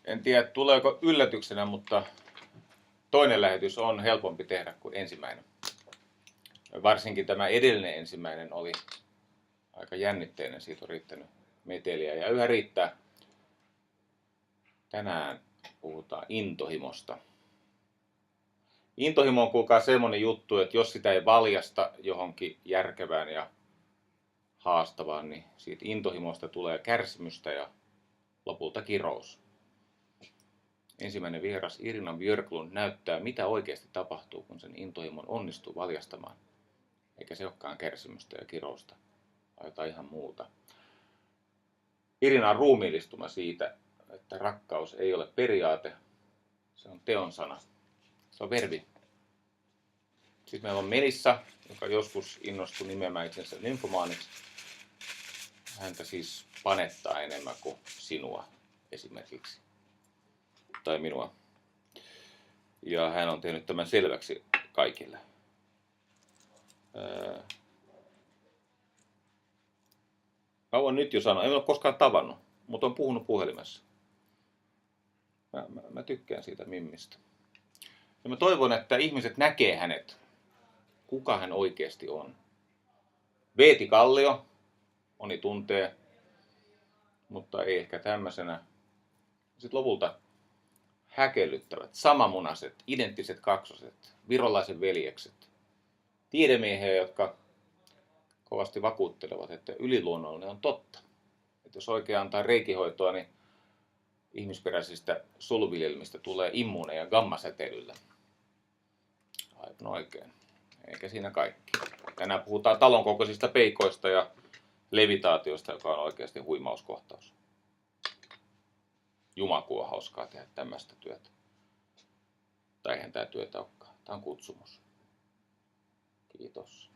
En tiedä tuleeko yllätyksenä, mutta toinen lähetys on helpompi tehdä kuin ensimmäinen. Varsinkin tämä edellinen ensimmäinen oli aika jännitteinen, siitä on riittänyt meteliä ja yhä riittää. Tänään puhutaan intohimosta. Intohimo on kuulkaa semmoinen juttu, että jos sitä ei valjasta johonkin järkevään ja haastavaan, niin siitä intohimosta tulee kärsimystä ja lopulta kirous. Ensimmäinen vieras Irina Björklund näyttää, mitä oikeasti tapahtuu, kun sen intohimon onnistuu valjastamaan. Eikä se olekaan kärsimystä ja kirousta, vaan jotain ihan muuta. Irina on ruumiillistuma siitä, että rakkaus ei ole periaate, se on teon sana. Se on verbi. Sitten meillä on Melissa, joka joskus innostui nimeämään itsensä nymfomaaniksi. Häntä siis panettaa enemmän kuin sinua esimerkiksi. Tai minua. Ja hän on tehnyt tämän selväksi kaikille. Mä voin nyt jo sanoa, en ole koskaan tavannut, mutta on puhunut puhelimessa. Mä tykkään siitä Mimmistä. Ja mä toivon, että ihmiset näkee hänet, kuka hän oikeasti on. Veeti Kallio, moni tuntee, mutta ei ehkä tämmöisenä. Sitten lopulta häkellyttävät, samamunaiset, identtiset kaksoset, virolaisen veljekset. Tiedemiehiä, jotka kovasti vakuuttelevat, että yliluonnollinen on totta. Että jos oikein antaa reikihoitoa, niin ihmisperäisistä soluviljelmistä tulee immuuneja gammasäteilyllä. Aivan oikein. Eikä siinä kaikki. Tänään puhutaan talon kokoisista peikoista ja levitaatiosta, joka on oikeasti huimauskohtaus. Jumakuu on hauskaa tehdä tämmöistä työtä. Tai eihän tämä työtä olekaan. Tämä on kutsumus. Kiitos.